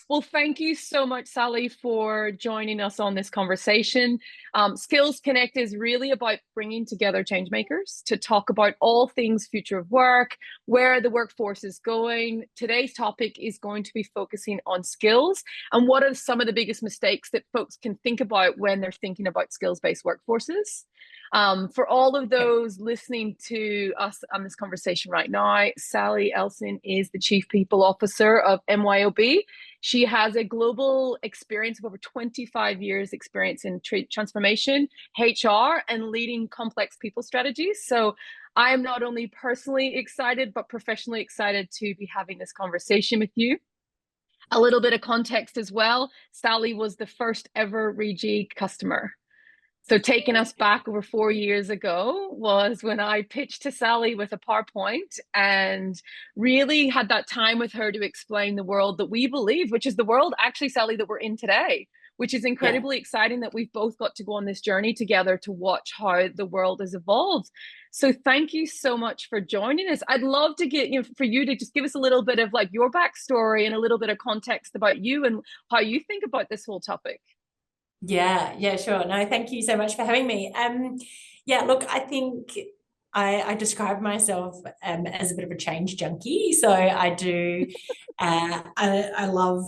Well, thank you so much, Sally, for joining us on this conversation. Skills Connect is really about bringing together change makers to talk about all things future of work, where the workforce is going. Today's topic is going to be focusing on skills and what are some of the biggest mistakes that folks can think about when they're thinking about skills-based workforces. For all of those listening to us on this conversation right now, Sally Elson is the Chief People Officer of MYOB. She has a global experience of over 25 years experience in transformation, HR, and leading complex people strategies. So I am not only personally excited, but professionally excited to be having this conversation with you. A little bit of context as well. Sally was the first ever Reejig customer. So taking us back over 4 years ago was when I pitched to Sally with a PowerPoint and really had that time with her to explain the world that we believe, which is the world actually, Sally, that we're in today, which is incredibly exciting that we've both got to go on this journey together to watch how the world has evolved. So thank you so much for joining us. I'd love to get, for you to just give us a little bit of like your backstory and a little bit of context about you and how you think about this whole topic. Yeah, sure. No, thank you so much for having me. Yeah, look, I think I describe myself as a bit of a change junkie. So I do, I love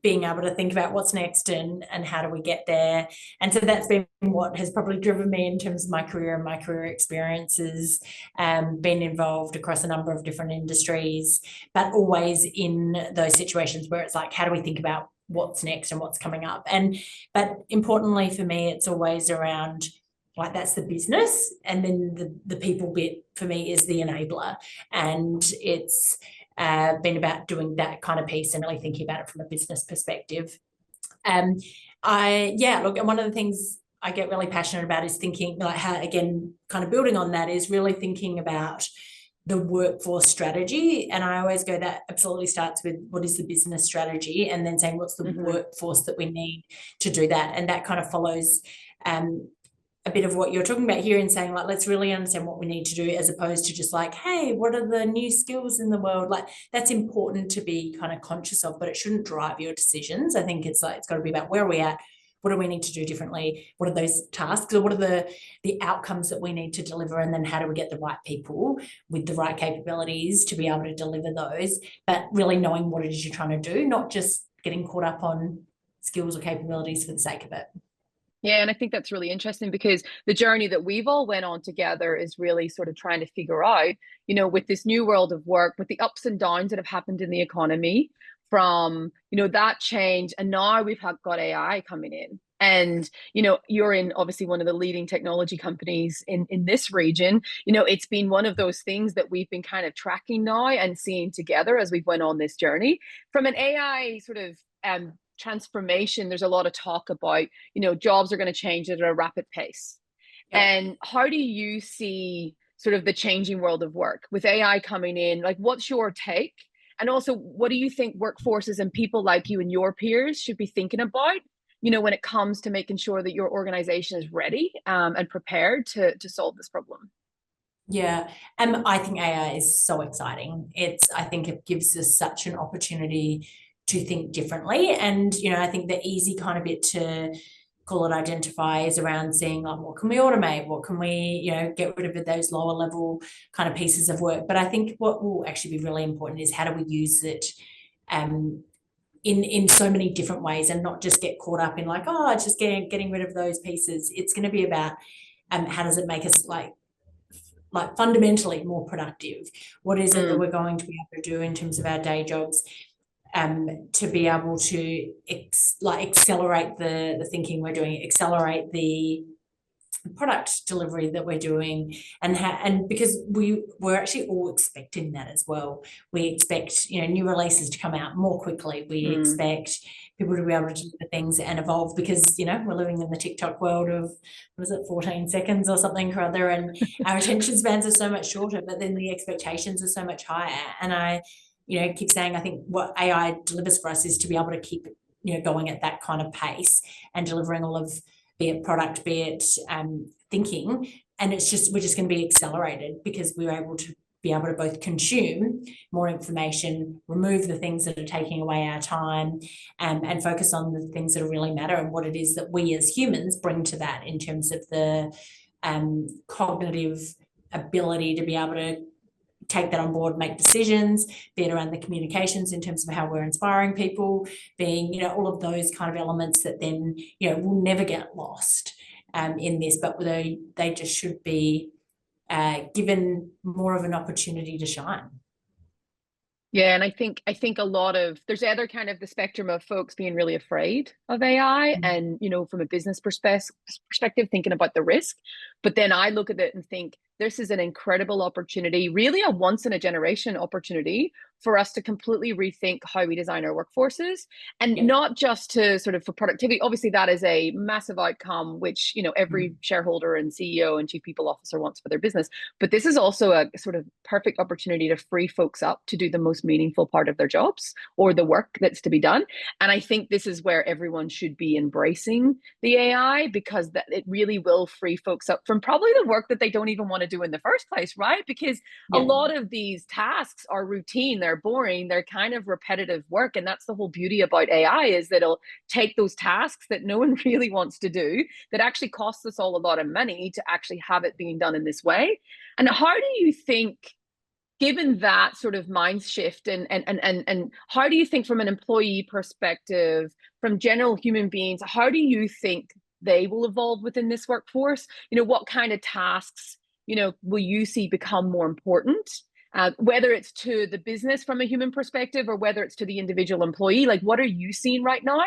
being able to think about what's next and how do we get there. And so that's been what has probably driven me in terms of my career and my career experiences, been involved across a number of different industries, but always in those situations where it's like, how do we think about what's next and what's coming up? But importantly for me, it's always around like that's the business, and then the people bit for me is the enabler, and it's been about doing that kind of piece and really thinking about it from a business perspective. Look, and one of the things I get really passionate about is thinking like how, again, kind of building on that is really thinking about the workforce strategy. And I always go that absolutely starts with what is the business strategy, and then saying what's the workforce that we need to do that. And that kind of follows a bit of what you're talking about here, and saying like, let's really understand what we need to do, as opposed to just like, hey, what are the new skills in the world? Like that's important to be kind of conscious of, but it shouldn't drive your decisions. I think it's like, it's got to be about where are we at? What do we need to do differently? What are those tasks, or what are the outcomes that we need to deliver? And then how do we get the right people with the right capabilities to be able to deliver those, but really knowing what it is you're trying to do, not just getting caught up on skills or capabilities for the sake of it. Yeah, and I think that's really interesting because the journey that we've all went on together is really sort of trying to figure out, with this new world of work, with the ups and downs that have happened in the economy from, that change. And now we've got AI coming in. And, you're in obviously one of the leading technology companies in this region. It's been one of those things that we've been kind of tracking now and seeing together as we've went on this journey. From an AI sort of transformation, there's a lot of talk about, jobs are going to change at a rapid pace. Yep. And how do you see sort of the changing world of work with AI coming in? Like, what's your take? And also, what do you think workforces and people like you and your peers should be thinking about, when it comes to making sure that your organization is ready and prepared to solve this problem? Yeah, and I think AI is so exciting. I think it gives us such an opportunity to think differently. And, I think the easy kind of bit to call it identify is around seeing like, what can we automate? What can we, get rid of those lower level kind of pieces of work? But I think what will actually be really important is how do we use it in so many different ways, and not just get caught up in like, oh, it's just getting rid of those pieces. It's going to be about how does it make us like fundamentally more productive? What is it that we're going to be able to do in terms of our day jobs to be able to accelerate the thinking we're doing, accelerate the product delivery that we're doing, and because we're actually all expecting that as well. We expect new releases to come out more quickly. We expect people to be able to deliver things and evolve, because we're living in the TikTok world of, what is it, 14 seconds or something or other, and our attention spans are so much shorter, but then the expectations are so much higher. And I keep saying, I think what AI delivers for us is to be able to keep going at that kind of pace and delivering all of, be it product, be it thinking, and we're just going to be accelerated because we're able to be able to both consume more information, remove the things that are taking away our time, and focus on the things that really matter and what it is that we as humans bring to that in terms of the cognitive ability to be able to take that on board, make decisions, be it around the communications in terms of how we're inspiring people, being, all of those kind of elements that then, will never get lost in this, but they just should be given more of an opportunity to shine. Yeah, and I think a lot of there's either kind of the spectrum of folks being really afraid of AI and from a business perspective thinking about the risk, but then I look at it and think this is an incredible opportunity, really a once in a generation opportunity for us to completely rethink how we design our workforces, and not just to sort of for productivity. Obviously, that is a massive outcome, which every shareholder and CEO and chief people officer wants for their business. But this is also a sort of perfect opportunity to free folks up to do the most meaningful part of their jobs or the work that's to be done. And I think this is where everyone should be embracing the AI, because that it really will free folks up from probably the work that they don't even want to do in the first place, right? Because a lot of these tasks are routine, they're boring, they're kind of repetitive work. And that's the whole beauty about AI, is that it'll take those tasks that no one really wants to do, that actually costs us all a lot of money to actually have it being done in this way. And how do you think, given that sort of mind shift, and how do you think from an employee perspective, from general human beings, how do you think they will evolve within this workforce? What kind of tasks, will you see become more important? Whether it's to the business from a human perspective or whether it's to the individual employee, like what are you seeing right now?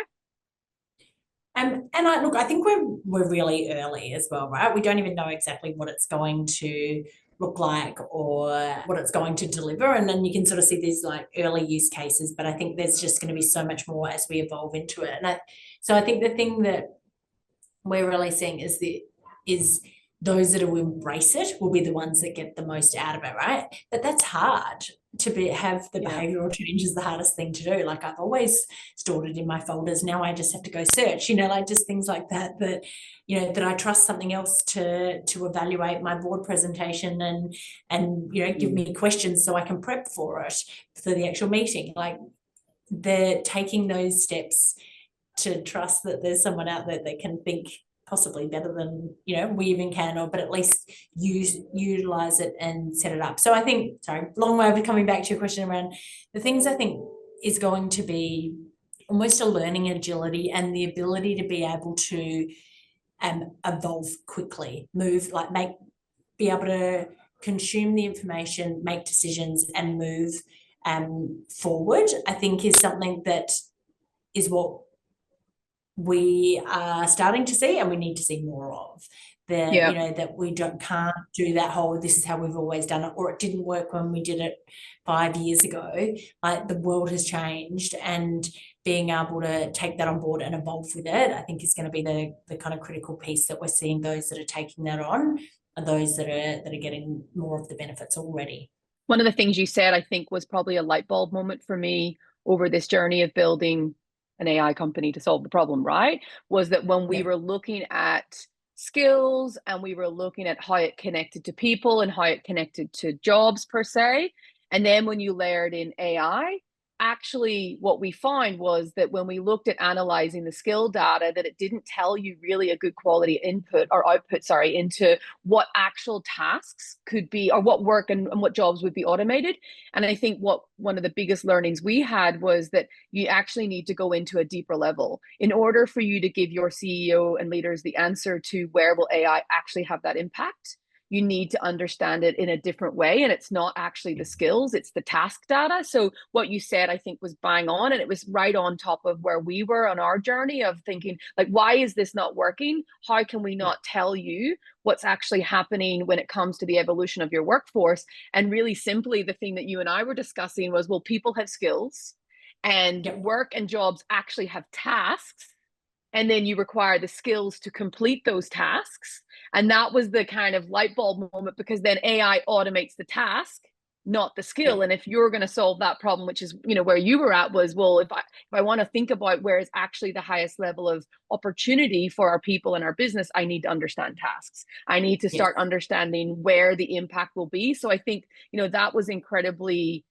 And I think we're really early as well, right? We don't even know exactly what it's going to look like or what it's going to deliver. And then you can sort of see these like early use cases, but I think there's just going to be so much more as we evolve into it. So I think the thing that we're really seeing is those that will embrace it will be the ones that get the most out of it, right? But that's hard to have the behavioral change is the hardest thing to do. Like I've always stored it in my folders. Now I just have to go search, like just things like that, that I trust something else to evaluate my board presentation and give me questions so I can prep for it for the actual meeting. Like they're taking those steps to trust that there's someone out there that can think possibly better than we even can, but at least utilize it and set it up. So I think, sorry, long way of coming back to your question around the things I think is going to be almost a learning agility and the ability to be able to evolve quickly, move, like be able to consume the information, make decisions and move forward, I think is something that is what we are starting to see and we need to see more of. That we can't do that whole this is how we've always done it, or it didn't work when we did it 5 years ago. Like the world has changed, and being able to take that on board and evolve with it, I think is going to be the kind of critical piece that we're seeing. Those that are taking that on are those that are getting more of the benefits already. One of the things you said, I think, was probably a light bulb moment for me over this journey of building an AI company to solve the problem, right? Was that when we were looking at skills and we were looking at how it connected to people and how it connected to jobs per se, and then when you layered in AI, actually what we found was that when we looked at analyzing the skill data, that it didn't tell you really a good quality input or output, into what actual tasks could be, or what work and what jobs would be automated. And I think one of the biggest learnings we had was that you actually need to go into a deeper level in order for you to give your CEO and leaders the answer to where will AI actually have that impact. You need to understand it in a different way. And it's not actually the skills, it's the task data. So what you said, I think, was bang on. And it was right on top of where we were on our journey of thinking, like, why is this not working? How can we not tell you what's actually happening when it comes to the evolution of your workforce? And really simply, the thing that you and I were discussing was, well, people have skills and work and jobs actually have tasks. And then you require the skills to complete those tasks. And that was the kind of light bulb moment, because then AI automates the task, not the skill. And if you're going to solve that problem, which is, you know, where you were at was, well, if I want to think about where is actually the highest level of opportunity for our people and our business, I need to understand tasks. I need to start understanding where the impact will be. So I think, you know, that was incredibly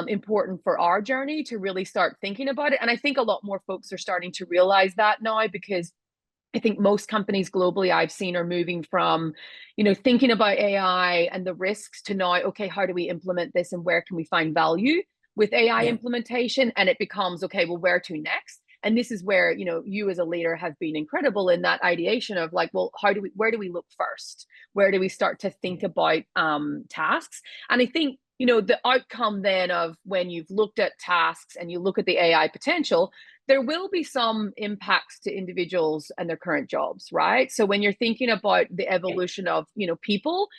important for our journey to really start thinking about it. And I think a lot more folks are starting to realize that now, because I think most companies globally I've seen are moving from, you know, thinking about AI and the risks to now, okay, how do we implement this and where can we find value with AI implementation? And it becomes, okay, well, where to next? And this is where, you know, you as a leader have been incredible in that ideation of like, well, where do we look first? Where do we start to think about tasks? And I think, you know, the outcome then of when you've looked at tasks and you look at the AI potential, there will be some impacts to individuals and their current jobs, right? So when you're thinking about the evolution of, you know, people,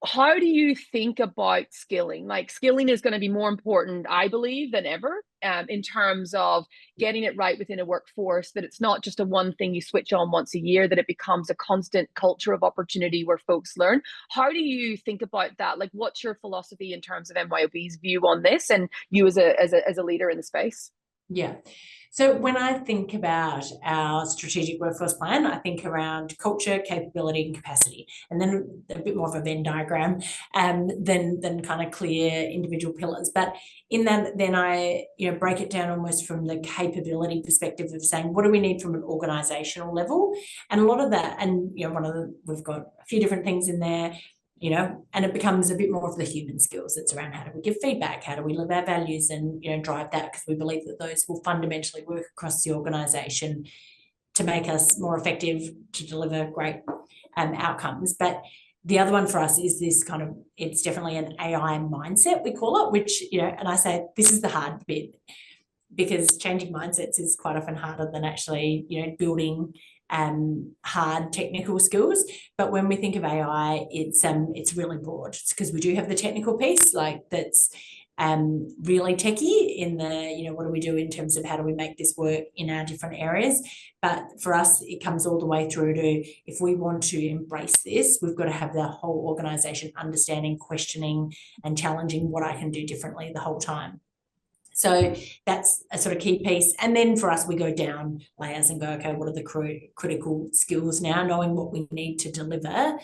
how do you think about skilling? Like, skilling is going to be more important, I believe, than ever, in terms of getting it right within a workforce, that it's not just a one thing you switch on once a year, that it becomes a constant culture of opportunity where folks learn. How do you think about that? Like, what's your philosophy in terms of MYOB's view on this, and you as a leader in the space? Yeah. So when I think about our strategic workforce plan, I think around culture, capability, and capacity, and then a bit more of a Venn diagram, than kind of clear individual pillars. But in that, then I, you know, break it down almost from the capability perspective of saying, what do we need from an organizational level? And a lot of that, and, you know, we've got a few different things in there, you know, and it becomes a bit more of the human skills. It's around how do we give feedback, how do we live our values, and, you know, drive that, because we believe that those will fundamentally work across the organisation to make us more effective, to deliver great outcomes. But the other one for us is this kind of, it's definitely an AI mindset, we call it, which, you know, and I say this is the hard bit, because changing mindsets is quite often harder than actually, you know, building hard technical skills. But when we think of AI, it's really broad. It's because we do have the technical piece, like that's really techie in the, you know, what do we do in terms of how do we make this work in our different areas. But for us, it comes all the way through to, if we want to embrace this, we've got to have the whole organization understanding, questioning, and challenging what I can do differently the whole time. So that's a sort of key piece. And then for us, we go down layers and go, okay, what are the critical skills now, knowing what we need to deliver,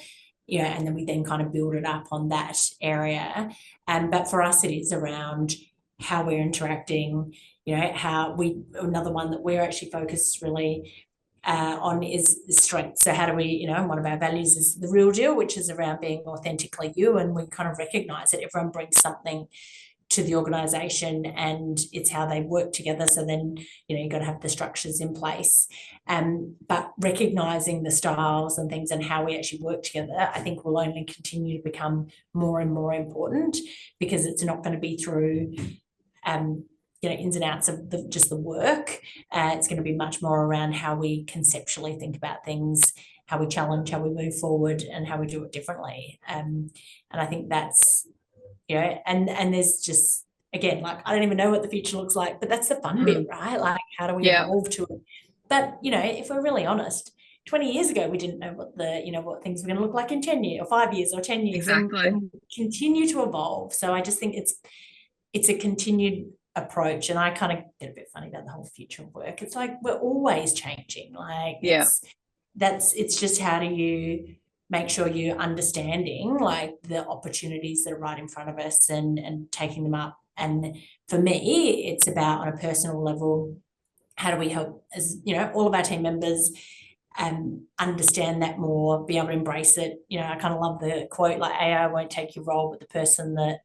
you know, and then we then kind of build it up on that area. But for us, it is around how we're interacting, you know, another one that we're actually focused really on is strength. So how do we, you know, one of our values is the real deal, which is around being authentically you. And we kind of recognize that everyone brings something to the organisation, and it's how they work together. So then, you know, you've got to have the structures in place. But recognising the styles and things and how we actually work together, I think will only continue to become more and more important, because it's not going to be through you know, ins and outs of just the work. It's going to be much more around how we conceptually think about things, how we challenge, how we move forward, and how we do it differently. And I think that's, you know, and there's just, again, like, I don't even know what the future looks like, but that's the fun bit, right? Like, how do we evolve to it? But, you know, if we're really honest, 20 years ago, we didn't know what things were going to look like in 10 years or 5 years or 10 years. Exactly. And continue to evolve. So I just think it's a continued approach. And I kind of get a bit funny about the whole future of work. It's like, we're always changing. Like, it's just, how do you make sure you're understanding like the opportunities that are right in front of us and taking them up. And for me, it's about, on a personal level, how do we help, as you know, all of our team members understand that more, be able to embrace it. You know, I kind of love the quote, like, AI won't take your role, but the person that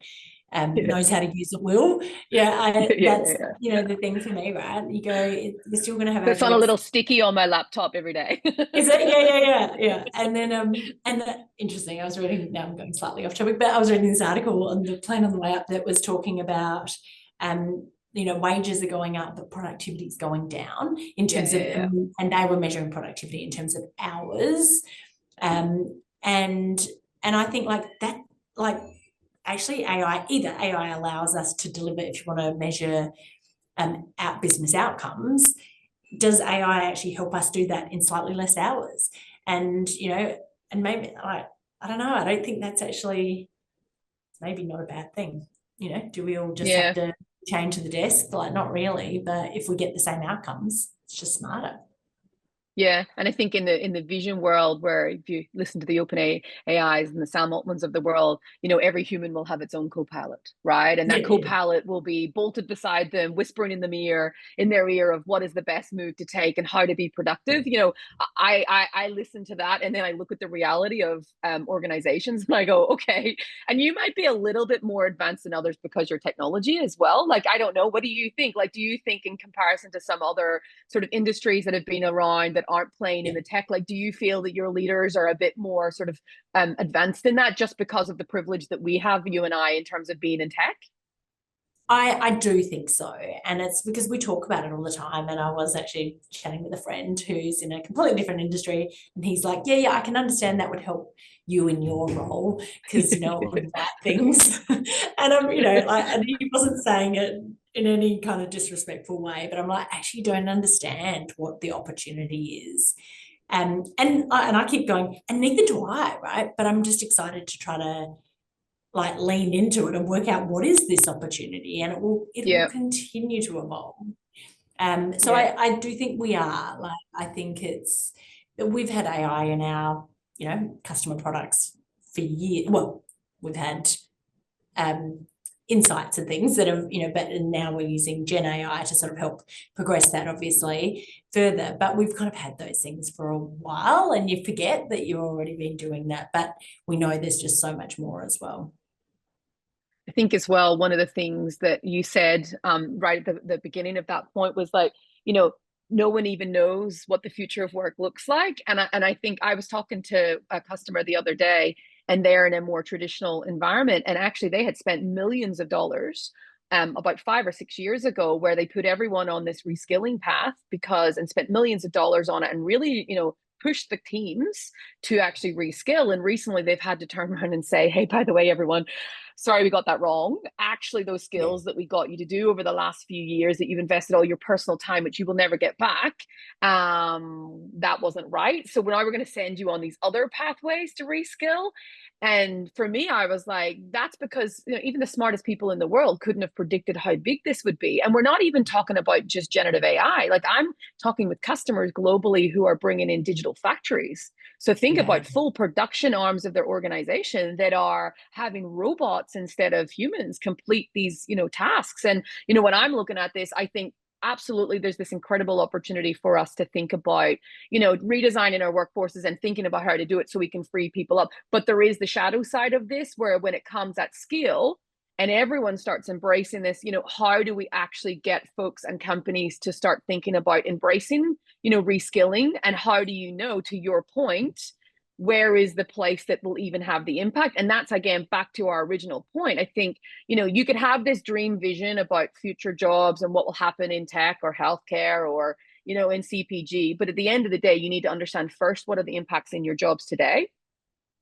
knows how to use it will. That's you know, the thing for me, right? You go, we're still going to have it's on a little sticky on my laptop every day. Is it? Yeah. And then interesting, I was reading, now I'm going slightly off topic, but I was reading this article on the plane on the way up that was talking about you know, wages are going up, but productivity is going down in terms of, and they were measuring productivity in terms of hours. And I think like that, like, actually AI allows us to deliver, if you want to measure business outcomes, does AI actually help us do that in slightly less hours? And, you know, and maybe, I don't know, I don't think that's actually, maybe not a bad thing. do we all just have Yeah. to chain to the desk? Like, not really, but if we get the same outcomes, it's just smarter. Yeah, and I think in the vision world, where if you listen to the open AIs and the Sam Altmans of the world, every human will have its own co-pilot, right? And that Yeah. co-pilot will be bolted beside them, whispering in their ear of what is the best move to take and how to be productive. I listen to that, and then I look at the reality of organizations, and I go, okay, and you might be a little bit more advanced than others because your technology as well. Like, I don't know, what do you think? Like, do you think in comparison to some other sort of industries that have been around that aren't playing in the tech, like, do you feel that your leaders are a bit more sort of advanced in that, just because of the privilege that we have, you and I, in terms of being in tech? I do think so. And it's because we talk about it all the time. And I was actually chatting with a friend who's in a completely different industry. And he's like, yeah, I can understand that would help you in your role because, it would write things. And and he wasn't saying it in any kind of disrespectful way, but I'm like, actually don't understand what the opportunity is. And I keep going, and neither do I, right? But I'm just excited to try to lean into it and work out what is this opportunity, and it will continue to evolve. So I do think we are, I think it's, we've had AI in our customer products for years. Well, we've had insights and things that have but now we're using Gen AI to sort of help progress that obviously further, but we've kind of had those things for a while, and you forget that you've already been doing that, but we know there's just so much more as well. I think as well, one of the things that you said right at the beginning of that point was like, no one even knows what the future of work looks like. And I think I was talking to a customer the other day, and they're in a more traditional environment. And actually they had spent millions of dollars about 5 or 6 years ago, where they put everyone on this reskilling path and spent millions of dollars on it, and really, pushed the teams to actually reskill. And recently they've had to turn around and say, hey, by the way, everyone, sorry, we got that wrong. Actually, those skills that we got you to do over the last few years, that you've invested all your personal time, which you will never get back, that wasn't right. So now we're going to send you on these other pathways to reskill. And for me, I was like, that's because even the smartest people in the world couldn't have predicted how big this would be. And we're not even talking about just generative AI. Like, I'm talking with customers globally who are bringing in digital factories. So think about full production arms of their organization that are having robots instead of humans complete these, tasks. And, when I'm looking at this, I think absolutely there's this incredible opportunity for us to think about, redesigning our workforces and thinking about how to do it so we can free people up. But there is the shadow side of this, where when it comes at scale and everyone starts embracing this, how do we actually get folks and companies to start thinking about embracing, reskilling? And how do to your point, where is the place that will even have the impact? And that's, again, back to our original point. I think, you could have this dream vision about future jobs and what will happen in tech or healthcare or, in CPG. But at the end of the day, you need to understand first, what are the impacts in your jobs today?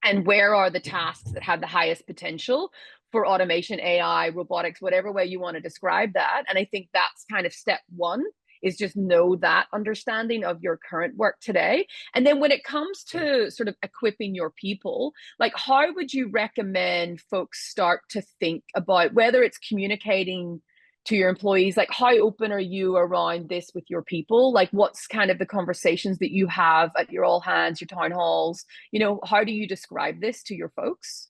And where are the tasks that have the highest potential for automation, AI, robotics, whatever way you want to describe that. And I think that's kind of step one, is just know that understanding of your current work today. And then when it comes to sort of equipping your people, like, how would you recommend folks start to think about whether it's communicating to your employees? Like, how open are you around this with your people? Like, what's kind of the conversations that you have at your all hands, your town halls? How do you describe this to your folks?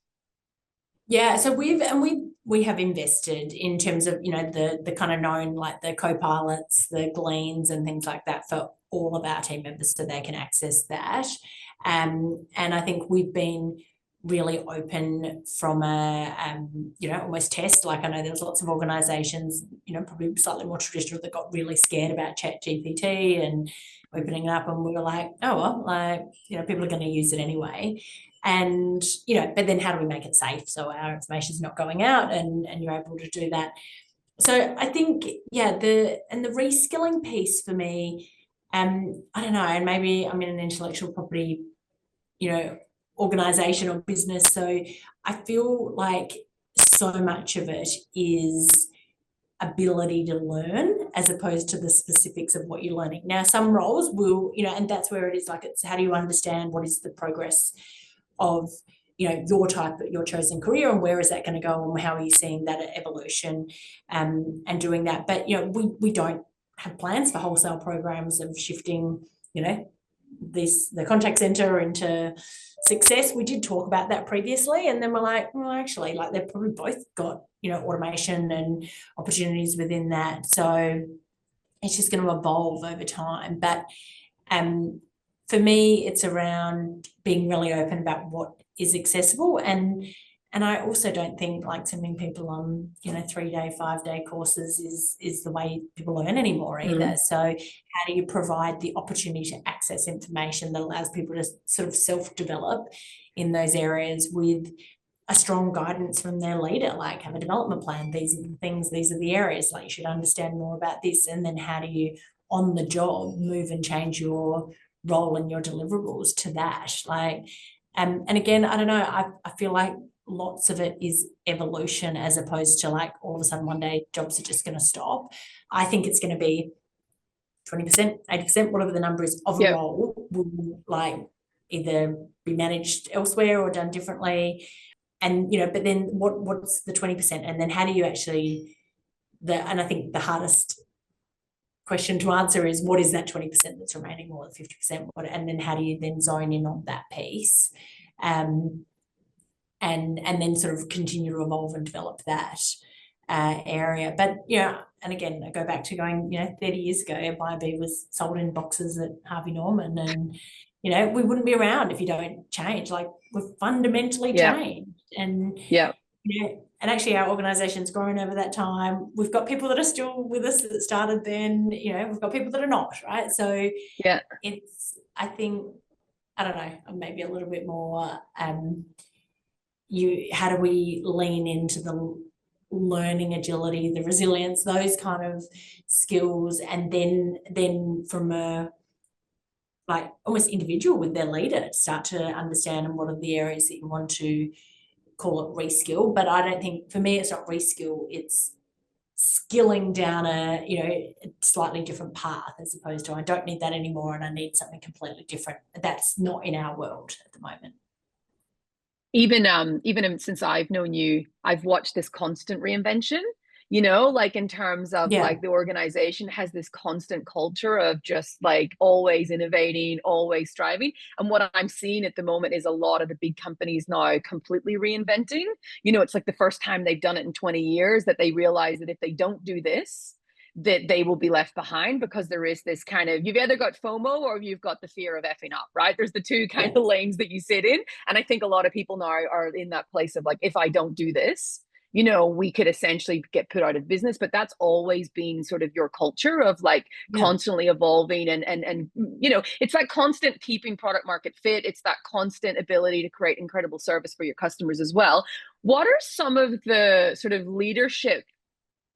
Yeah, so we have invested in terms of the kind of known, like the co-pilots, the gleans and things like that for all of our team members, so they can access that. And I think we've been really open from a almost test. Like, I know there's lots of organizations, probably slightly more traditional, that got really scared about ChatGPT and opening it up, and we were like, oh well, like, people are going to use it anyway. And but then how do we make it safe so our information is not going out, and you're able to do that? So I think the reskilling piece for me, I don't know, and maybe I'm in an intellectual property organization or business, so I feel like so much of it is ability to learn as opposed to the specifics of what you're learning. Now, some roles will, and that's where it is, like, it's how do you understand what is the progress of your chosen career, and where is that going to go, and how are you seeing that evolution, and doing that. But we don't have plans for wholesale programs of shifting the contact center into success. We did talk about that previously, and then we're like, well, actually, like they've probably both got automation and opportunities within that, so it's just going to evolve over time. But for me, it's around being really open about what is accessible, and I also don't think like sending people on 3-day, 5-day courses is the way people learn anymore either. So how do you provide the opportunity to access information that allows people to sort of self-develop in those areas with a strong guidance from their leader, like have a development plan, these are the things, these are the areas, like you should understand more about this, and then how do you on the job move and change your role and your deliverables to that, like and again, I don't know, I feel like lots of it is evolution as opposed to like all of a sudden one day jobs are just going to stop. I think it's going to be 20%, 80%, whatever the number is of a role will like either be managed elsewhere or done differently. And but then what's the 20%, and then how do you actually and I think the hardest question to answer is what is that 20% that's remaining, or the 50%, and then how do you then zone in on that piece, and then sort of continue to evolve and develop that area. But and again, I go back to going 30 years ago, MYOB was sold in boxes at Harvey Norman, and we wouldn't be around if you don't change. Like we've fundamentally changed, and and actually our organization's grown over that time. We've got people that are still with us that started then, we've got people that are not, right? So it's, I think, I don't know, maybe a little bit more how do we lean into the learning agility, the resilience, those kind of skills, and then from a like almost individual with their leader start to understand what are the areas that you want to call it reskill. But I don't think, for me, it's not reskill, it's skilling down a slightly different path, as opposed to I don't need that anymore and I need something completely different. That's not in our world at the moment. Even since I've known you, I've watched this constant reinvention, like in terms of like the organization has this constant culture of just like always innovating, always striving. And what I'm seeing at the moment is a lot of the big companies now completely reinventing. It's like the first time they've done it in 20 years that they realize that if they don't do this, that they will be left behind, because there is this kind of, you've either got FOMO or you've got the fear of effing up, right? There's the two kind of lanes that you sit in. And I think a lot of people now are in that place of like, if I don't do this, we could essentially get put out of business. But that's always been sort of your culture of like constantly evolving and it's that constant keeping product market fit. It's that constant ability to create incredible service for your customers as well. What are some of the sort of leadership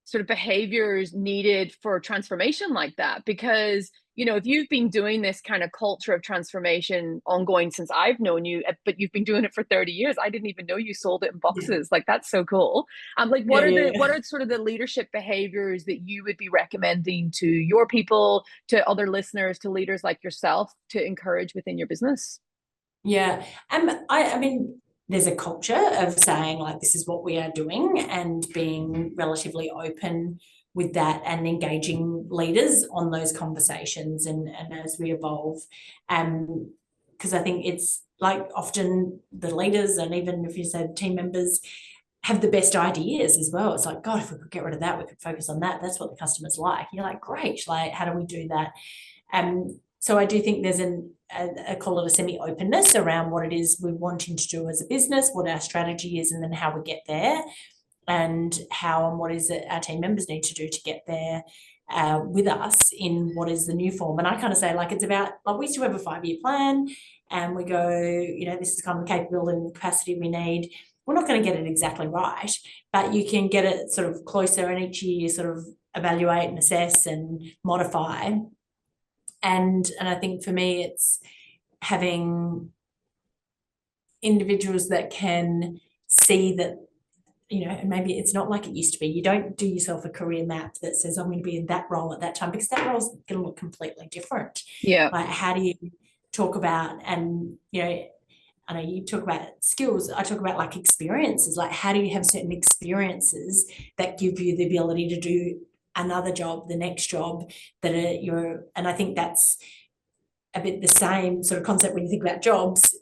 sort of behaviors needed for transformation like that? Because if you've been doing this kind of culture of transformation ongoing since I've known you, but you've been doing it for 30 years, I didn't even know you sold it in boxes. Like that's so cool. Like what are sort of the leadership behaviors that you would be recommending to your people, to other listeners, to leaders like yourself to encourage within your business? I mean, there's a culture of saying like this is what we are doing, and being relatively open with that and engaging leaders on those conversations and as we evolve, because I think it's like often the leaders, and even if you said team members, have the best ideas as well. It's like, God, if we could get rid of that, we could focus on that. That's what the customers like. You're like, great, like how do we do that? So I do think there's I call it a semi-openness around what it is we're wanting to do as a business, what our strategy is, and then how we get there, and how and what is it our team members need to do to get there with us in what is the new form. And I kind of say like it's about, like we still have a 5-year plan, and we go, this is kind of the capability and capacity we need. We're not going to get it exactly right, but you can get it sort of closer, and each year you sort of evaluate and assess and modify. And I think for me, it's having individuals that can see that, and maybe it's not like it used to be. You don't do yourself a career map that says, I'm going to be in that role at that time, because that role's going to look completely different. Yeah. Like how do you talk about, and, I know you talk about skills, I talk about like experiences, like how do you have certain experiences that give you the ability to do another job, the next job that and I think that's a bit the same sort of concept when you think about jobs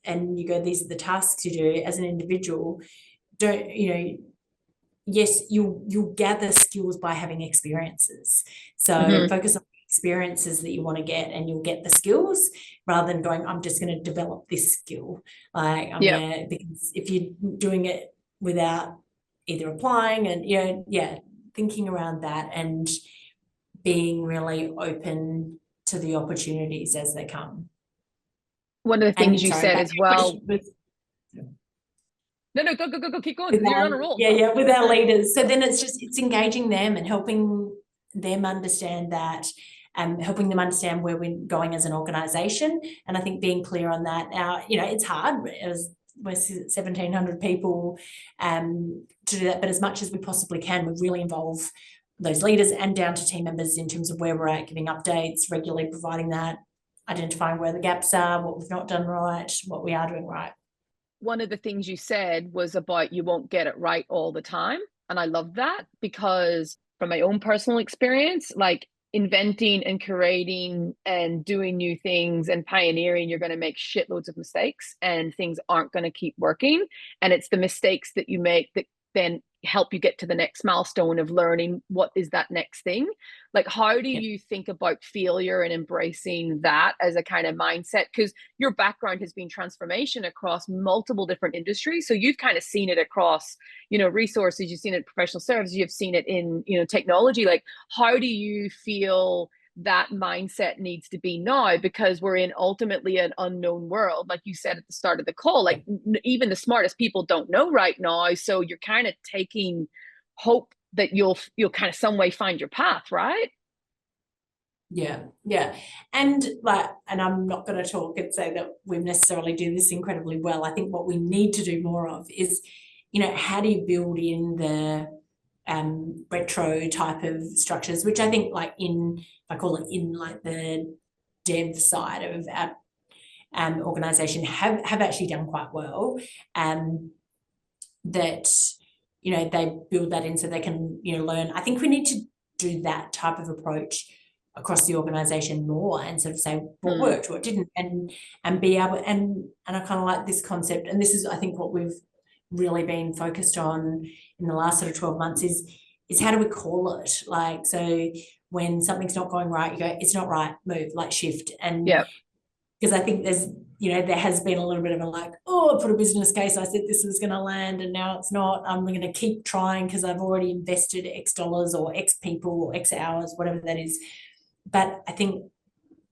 and you go, these are the tasks you do as an individual. Don't, yes, you'll gather skills by having experiences. So focus on experiences that you want to get and you'll get the skills rather than going, I'm just going to develop this skill. Like because if you're doing it without either applying and thinking around that and being really open to the opportunities as they come. One of the things you said as well. No, go, keep going. You're on a roll. With our leaders. So then it's engaging them and helping them understand that, helping them understand where we're going as an organisation. And I think being clear on that. Now, it's hard as we're 1,700 people to do that, but as much as we possibly can, we really involve those leaders and down to team members in terms of where we're at, giving updates, regularly providing that, identifying where the gaps are, what we've not done right, what we are doing right. One of the things you said was about you won't get it right all the time. And I love that because from my own personal experience, like inventing and curating and doing new things and pioneering, you're going to make shitloads of mistakes and things aren't going to keep working. And it's the mistakes that you make that then help you get to the next milestone of learning what is that next thing. Like, how do you think about failure and embracing that as a kind of mindset? Because your background has been transformation across multiple different industries, so you've kind of seen it across resources, you've seen it in professional services, you've seen it in technology. Like, how do you feel that mindset needs to be now, because we're in ultimately an unknown world, like you said at the start of the call? Like even the smartest people don't know right now, so you're kind of taking hope that you'll kind of some way find your path, right? Yeah and I'm not going to talk and say that we necessarily do this incredibly well. I think what we need to do more of is how do you build in the retro type of structures, which I think I call it in like the dev side of our organization have actually done quite well, that they build that in so they can learn. I think we need to do that type of approach across the organization more and sort of say what worked, what didn't, and be able and I kind of like this concept, and this is I think what we've really been focused on in the last sort of 12 months is how do we call it? Like, so when something's not going right, you go, it's not right, move, like shift. And because I think there's there has been a little bit of a I put a business case, I said this was going to land and now it's not. I'm going to keep trying because I've already invested X dollars or X people or X hours, whatever that is. But I think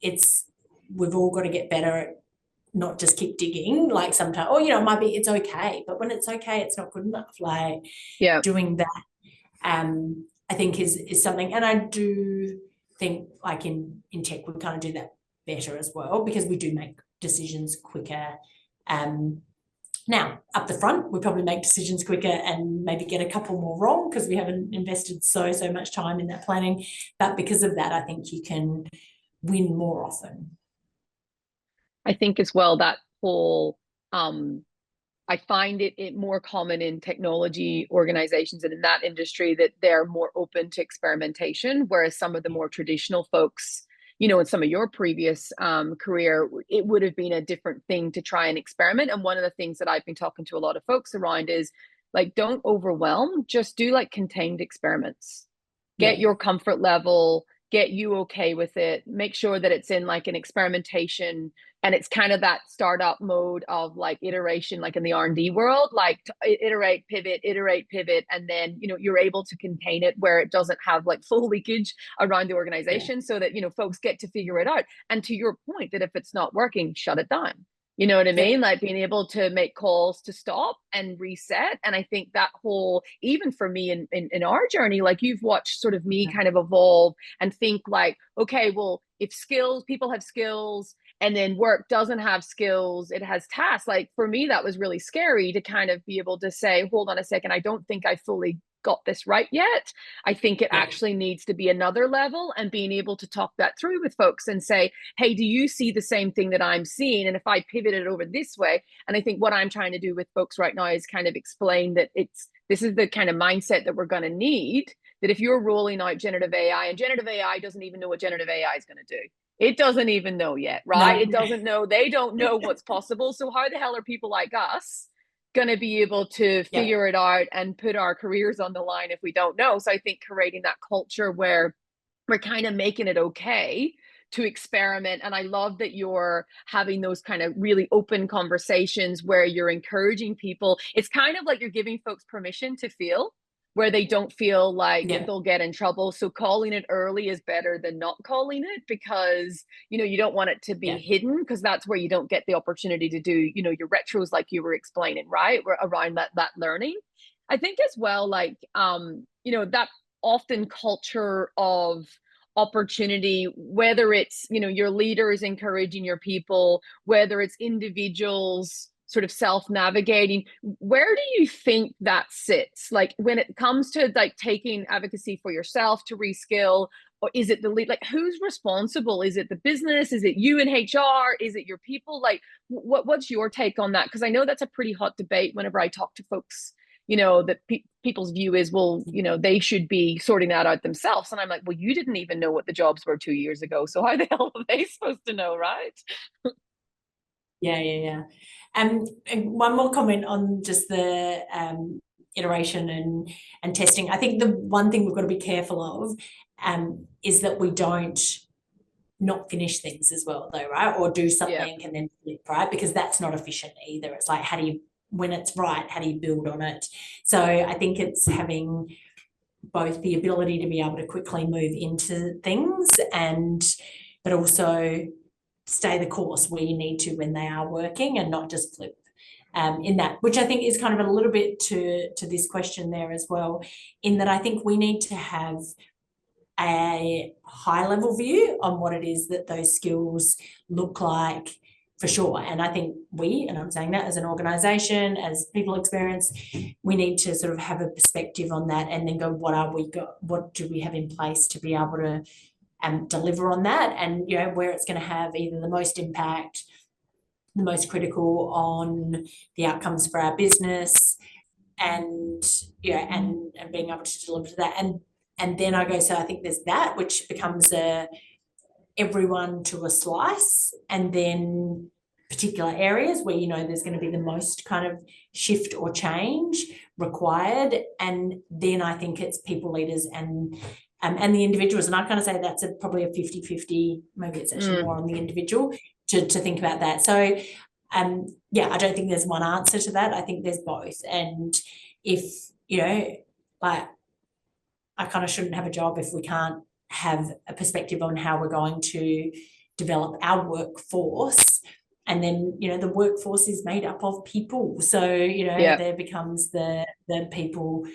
we've all got to get better at not just keep digging, like sometimes, it might be, it's okay, but when it's okay, it's not good enough. Like doing that, I think is something. And I do think like in tech, we kind of do that better as well, because we do make decisions quicker. Now up the front, we probably make decisions quicker and maybe get a couple more wrong because we haven't invested so much time in that planning. But because of that, I think you can win more often. I think as well that whole I find it more common in technology organizations and in that industry that they're more open to experimentation, whereas some of the more traditional folks, in some of your previous career, it would have been a different thing to try and experiment. And one of the things that I've been talking to a lot of folks around is like, don't overwhelm, just do like contained experiments, get your comfort level, get you okay with it, make sure that it's in like an experimentation. And it's kind of that startup mode of like iteration, like in the R&D world, like iterate, pivot, and then you're able to contain it where it doesn't have like full leakage around the organization, so that folks get to figure it out. And to your point, that if it's not working, shut it down. You know what I mean? Like being able to make calls to stop and reset. And I think that whole, even for me in our journey, like you've watched sort of me kind of evolve and think like, okay, well, if people have skills, and then work doesn't have skills, it has tasks. Like for me, that was really scary to kind of be able to say, hold on a second, I don't think I fully got this right yet. I think it actually needs to be another level, and being able to talk that through with folks and say, hey, do you see the same thing that I'm seeing? And if I pivot it over this way, and I think what I'm trying to do with folks right now is kind of explain that this is the kind of mindset that we're going to need, that if you're rolling out generative AI, and generative AI doesn't even know what generative AI is going to do. It doesn't even know yet, right? No. It doesn't know. They don't know what's possible. So how the hell are people like us going to be able to figure it out and put our careers on the line if we don't know? So I think creating that culture where we're kind of making it okay to experiment. And I love that you're having those kind of really open conversations where you're encouraging people. It's kind of like you're giving folks permission to feel, where they don't feel like they'll get in trouble. So calling it early is better than not calling it, because, you know, you don't want it to be hidden, because that's where you don't get the opportunity to do, you know, your retros, like you were explaining, right? Around that learning. I think as well, like, you know, that often culture of opportunity, whether it's, you know, your leaders encouraging your people, whether it's individuals sort of self-navigating, where do you think that sits, like when it comes to like taking advocacy for yourself to reskill? Or is it the lead, like who's responsible? Is it the business? Is it you in HR? Is it your people? Like what's your take on that? Because I know that's a pretty hot debate whenever I talk to folks, you know, that people's view is, well, you know, they should be sorting that out themselves. And I'm like, well, you didn't even know what the jobs were 2 years ago. So how the hell are they supposed to know, right? Yeah. And one more comment on just the iteration and testing. I think the one thing we've got to be careful of is that we don't not finish things as well, though, right? Or do something and then flip, right? Because that's not efficient either. It's like, how do you, when it's right, how do you build on it? So I think it's having both the ability to be able to quickly move into things, but also stay the course where you need to when they are working, and not just flip in that, which I think is kind of a little bit to this question there as well, in that I think we need to have a high level view on what it is that those skills look like, for sure. And I think and I'm saying that as an organisation, as people experience, we need to sort of have a perspective on that, and then go, what do we have in place to be able to deliver on that, and, you know, where it's going to have either the most impact, the most critical on the outcomes for our business, and, you know, and being able to deliver to that. And then I go, so I think there's that, which becomes everyone to a slice, and then particular areas where, you know, there's going to be the most kind of shift or change required. And then I think it's people leaders and the individuals. And I kind of say that's probably a 50-50, maybe it's actually more on the individual to think about that. So, I don't think there's one answer to that. I think there's both. And if, you know, like, I kind of shouldn't have a job if we can't have a perspective on how we're going to develop our workforce. And then, you know, the workforce is made up of people. So, you know, there becomes the people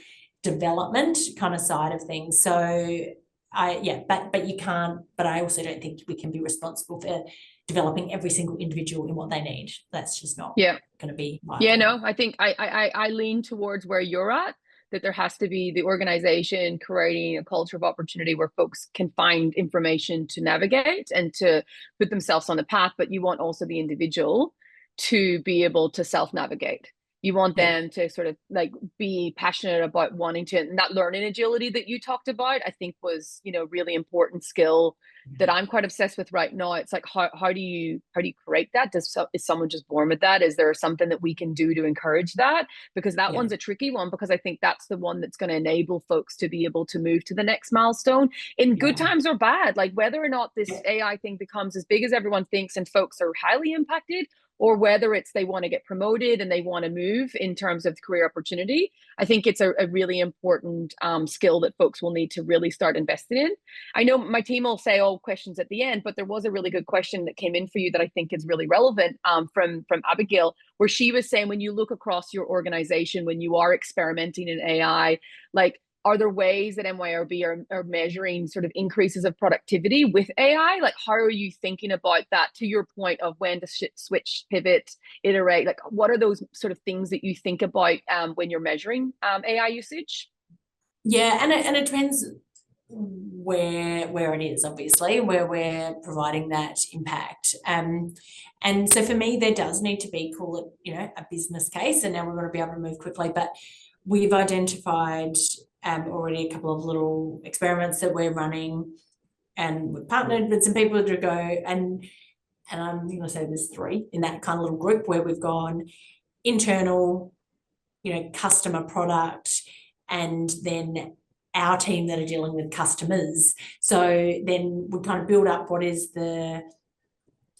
development kind of side of things. So but you can't, but I also don't think we can be responsible for developing every single individual in what they need. That's just not going to be my no, I think I lean towards where you're at, that there has to be the organization creating a culture of opportunity where folks can find information to navigate and to put themselves on the path, but you want also the individual to be able to self-navigate. You want them to sort of like be passionate about wanting to, and that learning agility that you talked about, I think was, you know, really important skill that I'm quite obsessed with right now. It's like, how do you create that? Is someone just born with that? Is there something that we can do to encourage that? Because that one's a tricky one, because I think that's the one that's going to enable folks to be able to move to the next milestone in good times or bad. Like whether or not this AI thing becomes as big as everyone thinks and folks are highly impacted, or whether it's they want to get promoted and they want to move in terms of career opportunity. I think it's a really important skill that folks will need to really start investing in. I know my team will say all questions at the end, but there was a really good question that came in for you that I think is really relevant from Abigail, where she was saying, when you look across your organization, when you are experimenting in AI, like, are there ways that MYOB are measuring sort of increases of productivity with AI? Like, how are you thinking about that, to your point of when to switch, pivot, iterate? Like, what are those sort of things that you think about when you're measuring AI usage? Yeah, and it depends where it is, obviously, where we're providing that impact. And so for me, there does need to be, call it, a business case, and now we're going to be able to move quickly. But we've identified already a couple of little experiments that we're running, and we've partnered with some people to go, and I'm going to say there's 3 in that kind of little group where we've gone internal, customer, product, and then our team that are dealing with customers. So then we kind of build up what is the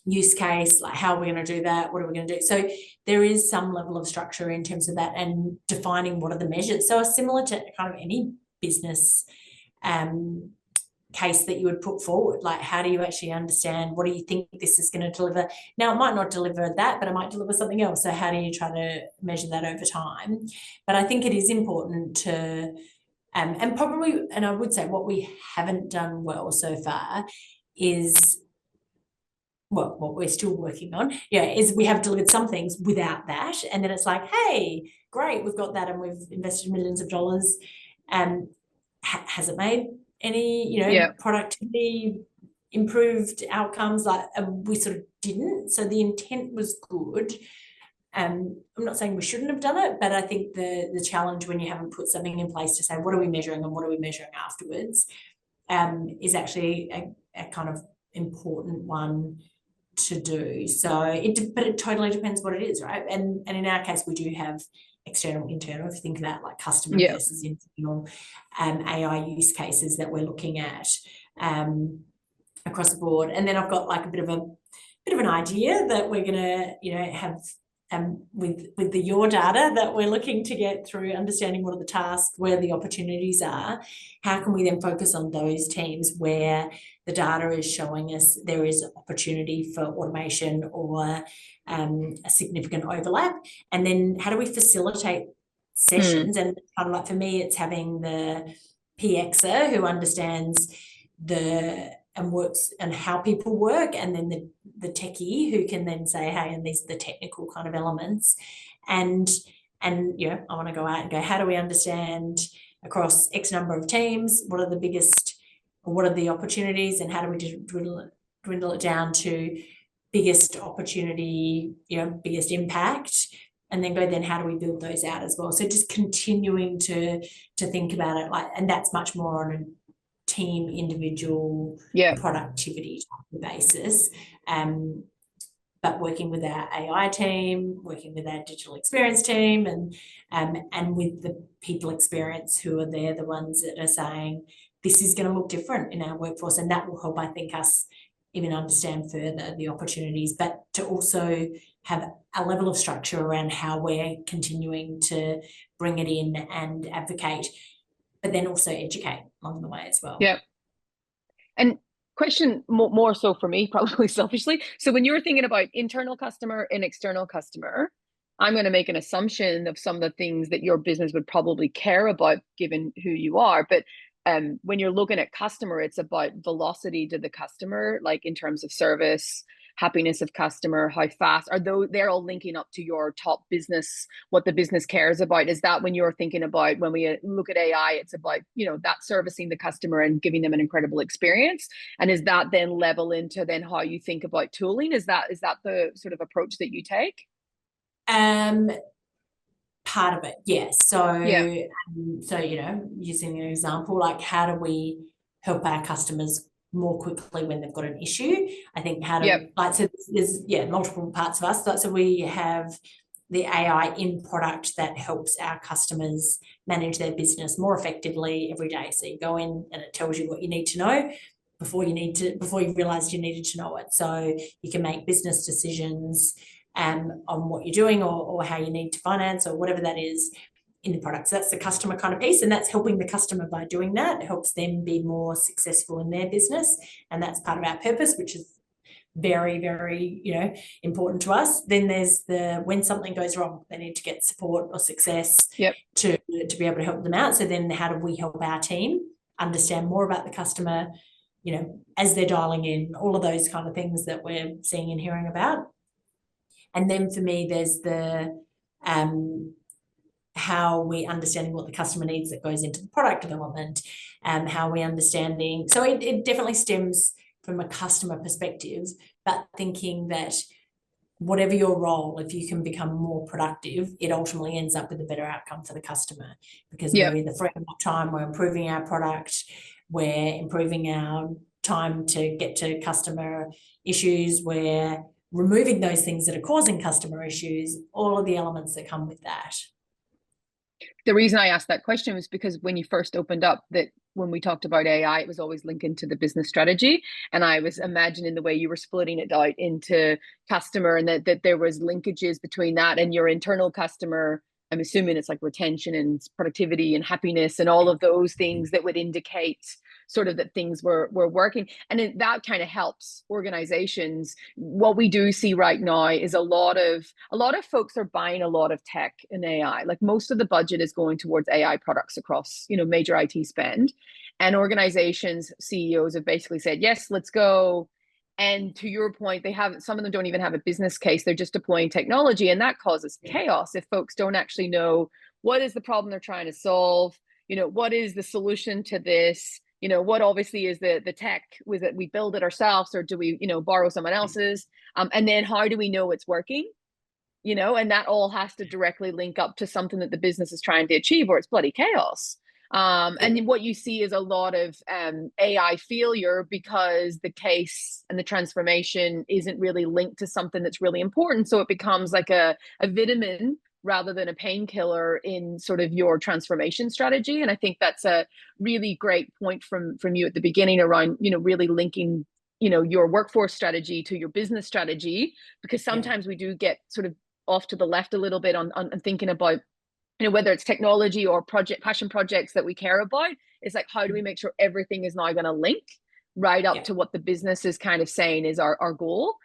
use case, like how are we going to do that, what are we going to do. So there is some level of structure in terms of that, and defining what are the measures. So similar to kind of any business case that you would put forward, like how do you actually understand, what do you think this is going to deliver? Now, it might not deliver that, but it might deliver something else. So how do you try to measure that over time? But I think it is important to and probably, and I would say what we haven't done well so far is, well, what we're still working on, is we have delivered some things without that. And then it's like, hey, great, we've got that and we've invested millions of dollars. Has it made any, productivity, improved outcomes? Like we sort of didn't. So the intent was good. I'm not saying we shouldn't have done it, but I think the challenge when you haven't put something in place to say, what are we measuring and what are we measuring afterwards, is actually a kind of important one to do. So but it totally depends what it is, right? And in our case, we do have external, internal. If you think about like customer versus internal AI use cases that we're looking at across the board. And then I've got like a bit of an idea that we're gonna, have with your data that we're looking to get through, understanding what are the tasks, where the opportunities are, how can we then focus on those teams where the data is showing us there is opportunity for automation or a significant overlap, and then how do we facilitate sessions? And kind of like for me, it's having the PXer who understands and works and how people work, and then the techie who can then say, hey, and these are the technical kind of elements, and I want to go out and go, how do we understand across X number of teams, what are the biggest, or what are the opportunities, and how do we dwindle it down to biggest opportunity, biggest impact, and then go, then how do we build those out as well? So just continuing to think about it, like, and that's much more on a team, individual productivity basis, but working with our AI team, working with our digital experience team, and with the people experience who are there, the ones that are saying this is going to look different in our workforce, and that will help, I think, us even understand further the opportunities, but to also have a level of structure around how we're continuing to bring it in and advocate, but then also educate along the way as well. Yeah. And question more so for me, probably selfishly. So when you're thinking about internal customer and external customer, I'm going to make an assumption of some of the things that your business would probably care about given who you are. But when you're looking at customer, it's about velocity to the customer, like in terms of service, happiness of customer, how fast are they're all linking up to your top business, what the business cares about. Is that when you're thinking about, when we look at AI, it's about, that servicing the customer and giving them an incredible experience? And is that then level into then how you think about tooling? Is that the sort of approach that you take? Part of it, yes. So using an example, like how do we help our customers more quickly when they've got an issue? I think how to like, so there's multiple parts of us. So we have the AI in product that helps our customers manage their business more effectively every day. So you go in and it tells you what you need to know before you realized you needed to know it. So you can make business decisions on what you're doing or how you need to finance or whatever that is in the product. So that's the customer kind of piece, and that's helping the customer by doing that. It helps them be more successful in their business, and that's part of our purpose, which is very, very, important to us. Then there's when something goes wrong, they need to get support or success to be able to help them out. So then how do we help our team understand more about the customer, as they're dialing in, all of those kind of things that we're seeing and hearing about. And then for me, there's the how we understanding what the customer needs that goes into the product development, and how we understanding. So it definitely stems from a customer perspective, but thinking that whatever your role, if you can become more productive, it ultimately ends up with a better outcome for the customer, because we're either freeing up time, we're improving our product, we're improving our time to get to customer issues, we're removing those things that are causing customer issues, all of the elements that come with that. The reason I asked that question was because when you first opened up, that when we talked about AI, it was always linking to the business strategy. And I was imagining the way you were splitting it out into customer, and that there was linkages between that and your internal customer. I'm assuming it's like retention and productivity and happiness and all of those things that would indicate sort of that things were working. And that kind of helps organizations. What we do see right now is a lot of folks are buying a lot of tech and AI. Like most of the budget is going towards AI products across, major IT spend. And organizations, CEOs have basically said, yes, let's go. And to your point, some of them don't even have a business case. They're just deploying technology. And that causes chaos if folks don't actually know what is the problem they're trying to solve. What is the solution to this? What obviously is the tech? Was it we build it ourselves, or do we, borrow someone else's? And then how do we know it's working? And that all has to directly link up to something that the business is trying to achieve, or it's bloody chaos. And what you see is a lot of AI failure because the case and the transformation isn't really linked to something that's really important. So it becomes like a vitamin rather than a painkiller in sort of your transformation strategy. And I think that's a really great point from you at the beginning around, really linking, your workforce strategy to your business strategy, because sometimes we do get sort of off to the left a little bit on thinking about, whether it's technology or passion projects that we care about. It's like, how do we make sure everything is now going to link right up to what the business is kind of saying is our goal?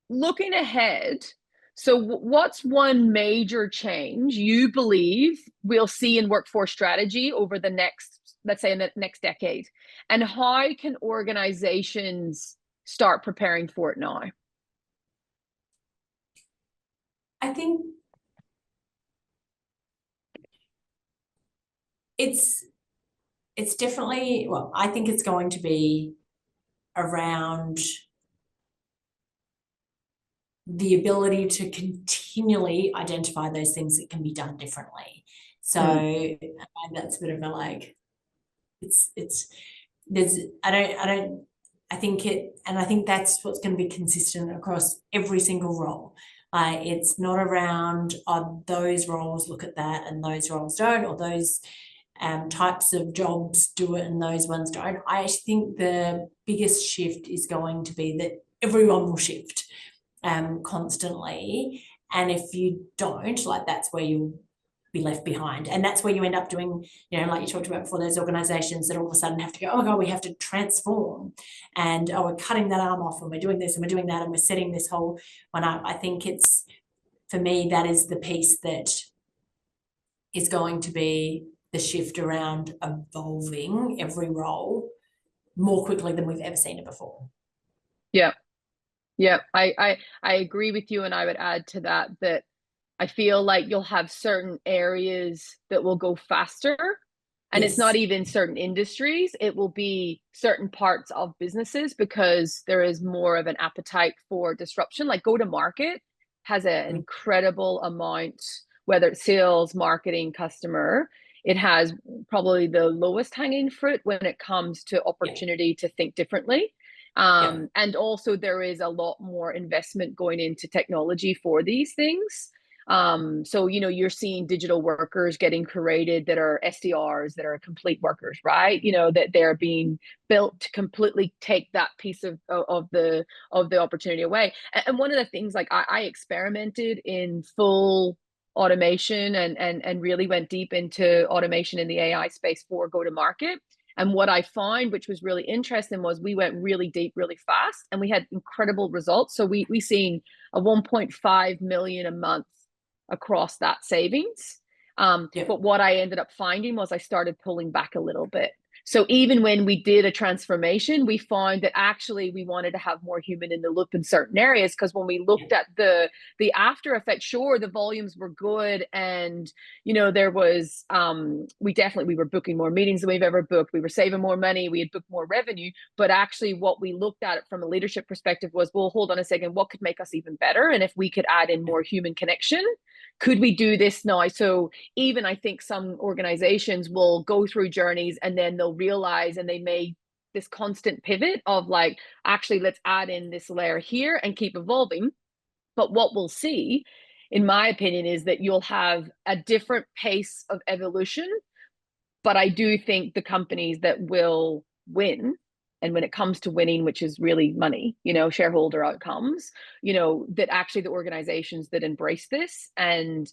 Looking ahead, so what's one major change you believe we'll see in workforce strategy over the next, let's say in the next decade? And how can organizations start preparing for it now? I think it's definitely, well, I think it's going to be around the ability to continually identify those things that can be done differently. So that's a bit of a like, I think that's what's going to be consistent across every single role. It's not around those roles look at that and those roles don't, or those types of jobs do it and those ones don't. I think the biggest shift is going to be that everyone will shift constantly, and if you don't, like, that's where you'll be left behind, and that's where you end up doing, like you talked about before, those organizations that all of a sudden have to go, oh my god, we have to transform, and we're cutting that arm off, and we're doing this and we're doing that, and we're setting this whole one up. I think it's, for me, that is the piece that is going to be the shift around evolving every role more quickly than we've ever seen it before. Yeah, I agree with you, and I would add to that I feel like you'll have certain areas that will go faster, and it's not even certain industries, it will be certain parts of businesses, because there is more of an appetite for disruption. Like go-to-market has an incredible amount, whether it's sales, marketing, customer, it has probably the lowest hanging fruit when it comes to opportunity to think differently. And also there is a lot more investment going into technology for these things. So, you're seeing digital workers getting created that are SDRs, that are complete workers, right? That they're being built to completely take that piece of the opportunity away. And one of the things, like I experimented in full automation and really went deep into automation in the AI space for go-to-market. And what I find, which was really interesting, was we went really deep, really fast, and we had incredible results. So we seen a 1.5 million a month across that savings. But what I ended up finding was I started pulling back a little bit. So even when we did a transformation, we found that actually we wanted to have more human in the loop in certain areas, because when we looked at the after effect, sure, the volumes were good, and there was we were booking more meetings than we've ever booked. We were saving more money. We had booked more revenue. But actually, what we looked at it from a leadership perspective was, well, hold on a second, what could make us even better? And if we could add in more human connection, could we do this now? So even I think some organizations will go through journeys and then they'll realize, and they may this constant pivot of like, actually, let's add in this layer here and keep evolving. But what we'll see, in my opinion, is that you'll have a different pace of evolution. But I do think the companies that will win, and when it comes to winning, which is really money, shareholder outcomes, that actually the organizations that embrace this and,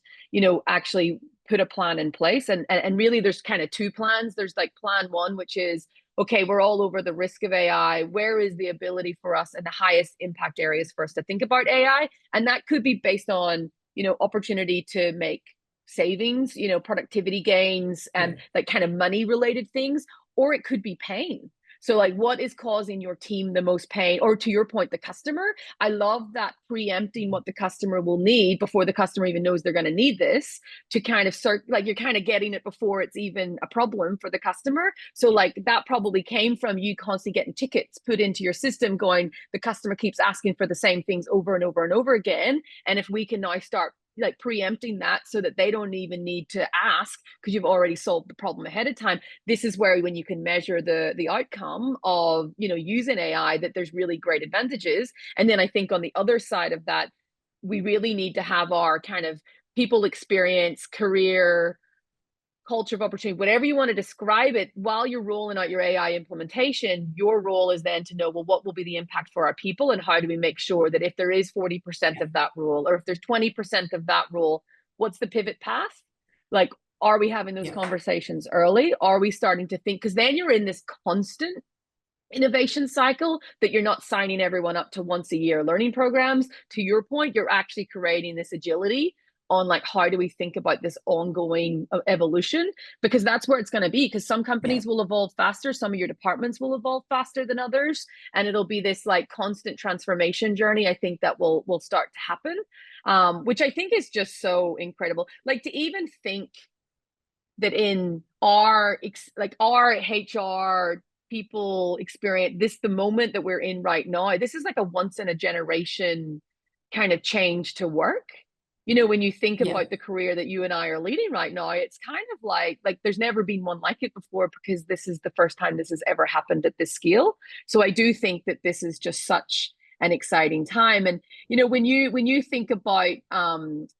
actually put a plan in place. And really there's kind of two plans. There's like plan one, which is, okay, we're all over the risk of AI. Where is the ability for us and the highest impact areas for us to think about AI? And that could be based on, opportunity to make savings, productivity gains, and like kind of money related things, or it could be pain. So like, what is causing your team the most pain? Or to your point, the customer. I love that preempting what the customer will need before the customer even knows they're going to need this, to kind of start, like, you're kind of getting it before it's even a problem for the customer. So like that probably came from you constantly getting tickets put into your system going, the customer keeps asking for the same things over and over and over again. And if we can now start like preempting that so that they don't even need to ask because you've already solved the problem ahead of time, this is where when you can measure the outcome of using AI, that there's really great advantages. And then I think on the other side of that, we really need to have our kind of people experience, career, culture of opportunity, whatever you want to describe it, while you're rolling out your AI implementation. Your role is then to know, well, what will be the impact for our people, and how do we make sure that if there is 40% of that role, or if there's 20% of that role, what's the pivot path? Like, are we having those conversations early? Are we starting to think, because then you're in this constant innovation cycle that you're not signing everyone up to once a year learning programs. To your point, you're actually creating this agility on like, how do we think about this ongoing evolution? Because that's where it's going to be, because some companies will evolve faster, some of your departments will evolve faster than others, and it'll be this like constant transformation journey, I think, that will start to happen, which I think is just so incredible. Like, to even think that in our HR people experience this, the moment that we're in right now, this is like a once in a generation kind of change to work. When you think about the career that you and I are leading right now, it's kind of like there's never been one like it before, because this is the first time this has ever happened at this scale. So I do think that this is just such an exciting time. And when you think about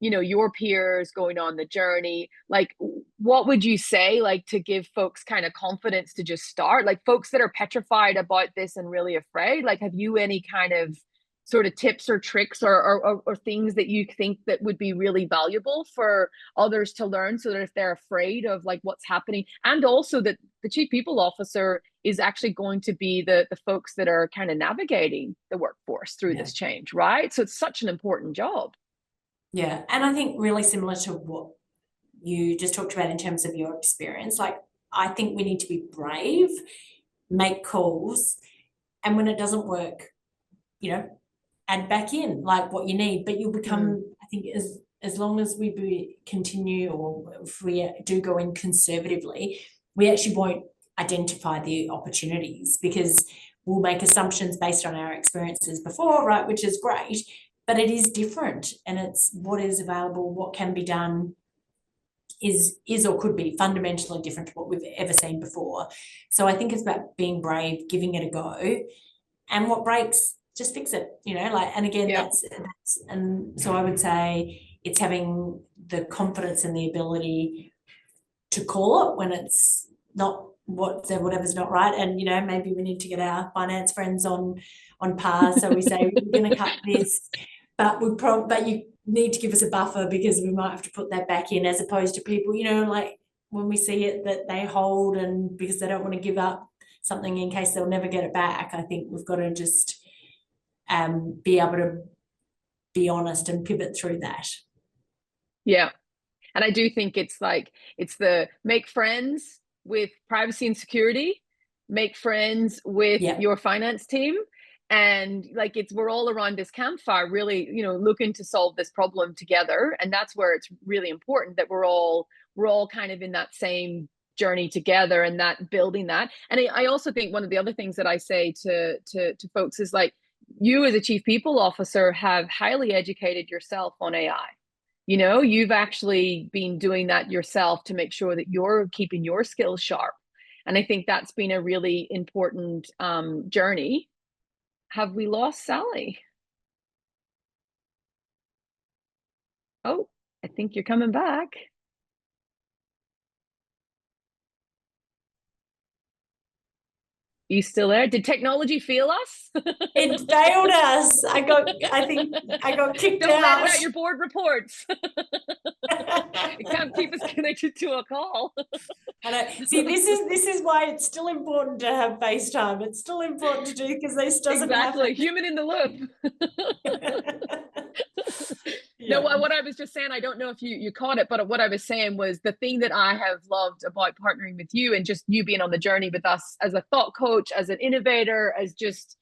your peers going on the journey, like, what would you say, like, to give folks kind of confidence to just start, like folks that are petrified about this and really afraid? Like, have you any kind of sort of tips or tricks or things that you think that would be really valuable for others to learn, so that if they're afraid of like what's happening, and also that the chief people officer is actually going to be the folks that are kind of navigating the workforce through this change, right? So it's such an important job. Yeah. And I think really similar to what you just talked about in terms of your experience, like, I think we need to be brave, make calls, and when it doesn't work, add back in like what you need. But you'll become, I think, as long as we continue, or if we do go in conservatively, we actually won't identify the opportunities, because we'll make assumptions based on our experiences before, right, which is great, but it is different, and it's what is available, what can be done is or could be fundamentally different to what we've ever seen before. So I think it's about being brave, giving it a go, and what breaks, just fix it, and again, that's and so I would say it's having the confidence and the ability to call it when it's not whatever's not right. And maybe we need to get our finance friends on par, so we say we're going to cut this, but you need to give us a buffer, because we might have to put that back in, as opposed to people, like when we see it that they hold, and because they don't want to give up something in case they'll never get it back. I think we've got to just be able to be honest and pivot through that. Yeah. And I do think it's the make friends, with privacy and security, make friends with your finance team, and like we're all around this campfire really, you know, looking to solve this problem together. And that's where it's really important that we're all kind of in that same journey together, and that building that. And I also think one of the other things that I say to folks is like, you as a chief people officer have highly educated yourself on AI. You know, you've actually been doing that yourself to make sure that you're keeping your skills sharp. And I think that's been a really important journey. Have we lost Sally? Oh, I think you're coming back. You still there? Did technology fail us? It failed us. I think I got kicked out. Don't let it out your board reports. It can't keep us connected to a call. See, this is why it's still important to have FaceTime. It's still important to do, because this doesn't happen. Human in the loop. No, what I was just saying, I don't know if you caught it, but what I was saying was the thing that I have loved about partnering with you, and just you being on the journey with us as a thought coach, as an innovator, as just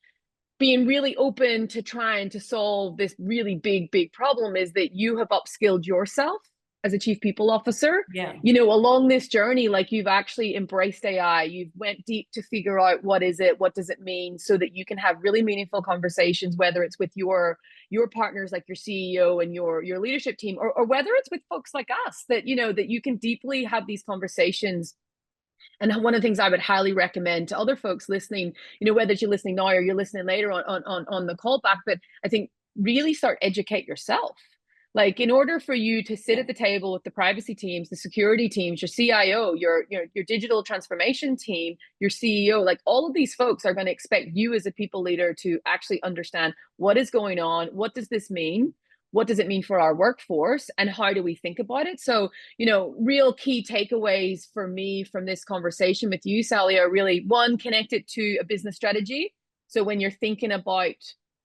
being really open to trying to solve this really big problem, is that you have upskilled yourself as a chief people officer. You know, along this journey, like you've actually embraced AI, you've went deep to figure out what does it mean, so that you can have really meaningful conversations, whether it's with your partners like your CEO and your leadership team, or whether it's with folks like us, that you know that you can deeply have these conversations. And one of the things I would highly recommend to other folks listening, you know, whether you're listening now or you're listening later on the call back, but I think really start educate yourself. Like, in order for you to sit at the table with the privacy teams, the security teams, your CIO, your digital transformation team, your CEO, like all of these folks are going to expect you as a people leader to actually understand what is going on, what does this mean, what does it mean for our workforce, and how do we think about it? So, you know, real key takeaways for me from this conversation with you, Sally, are really, one, connect it to a business strategy. So when you're thinking about,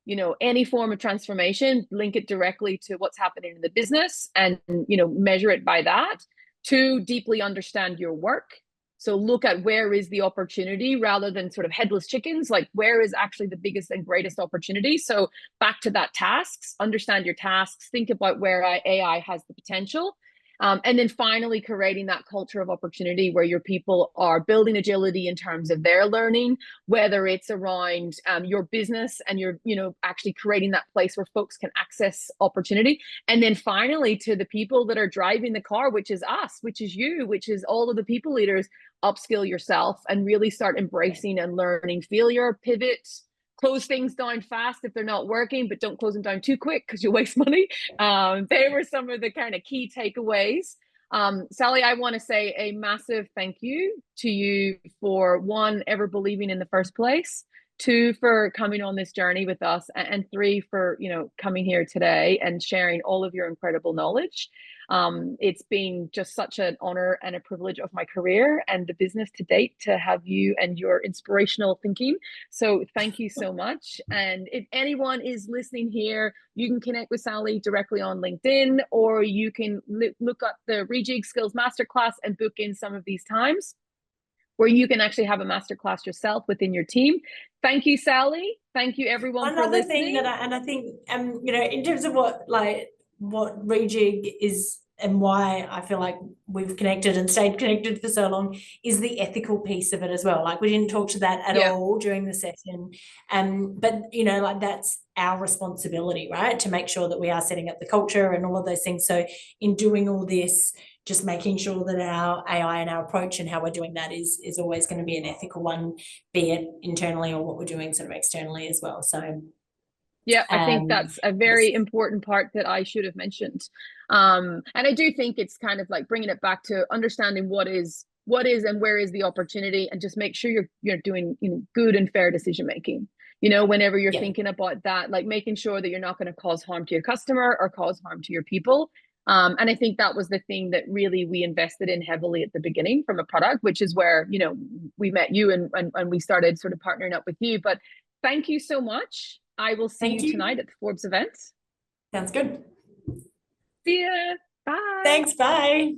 you know, any form of transformation, link it directly to what's happening in the business and, you know, measure it by that. Two, deeply understand your work. So look at where is the opportunity rather than sort of headless chickens, like where is actually the biggest and greatest opportunity. So back to that, tasks, understand your tasks, think about where AI has the potential. And then finally, creating that culture of opportunity where your people are building agility in terms of their learning, whether it's around your business and you're, you know, actually creating that place where folks can access opportunity. And then finally, to the people that are driving the car, which is us, which is you, which is all of the people leaders, upskill yourself and really start embracing and learning failure, pivot, close things down fast if they're not working, but don't close them down too quick because you waste money. They were some of the kind of key takeaways. Sally, I want to say a massive thank you to you for, one, ever believing in the first place, two, for coming on this journey with us, and three, for, you know, coming here today and sharing all of your incredible knowledge. It's been just such an honor and a privilege of my career and the business to date to have you and your inspirational thinking. So thank you so much. And if anyone is listening here, you can connect with Sally directly on LinkedIn, or you can look up the Reejig Skills Masterclass and book in some of these times where you can actually have a masterclass yourself within your team. Thank you, Sally. Thank you, everyone, for listening. Thing that I think, you know, in terms of what Reejig is and why I feel like we've connected and stayed connected for so long, is the ethical piece of it as well. Like, we didn't talk to that at all during the session. But, you know, like, that's our responsibility, right? To make sure that we are setting up the culture and all of those things. So in doing all this, just making sure that our AI and our approach and how we're doing that is always going to be an ethical one, be it internally or what we're doing sort of externally as well. So yeah, I think that's a very important part that I should have mentioned. And I do think it's kind of like bringing it back to understanding what is and where is the opportunity, and just make sure you're doing, you know, good and fair decision making. You know, whenever you're thinking about that, like making sure that you're not going to cause harm to your customer or cause harm to your people. And I think that was the thing that really we invested in heavily at the beginning from a product, which is where, you know, we met you and we started sort of partnering up with you. But thank you so much. I will see you tonight at the Forbes event. Sounds good. See ya. Bye. Thanks. Bye.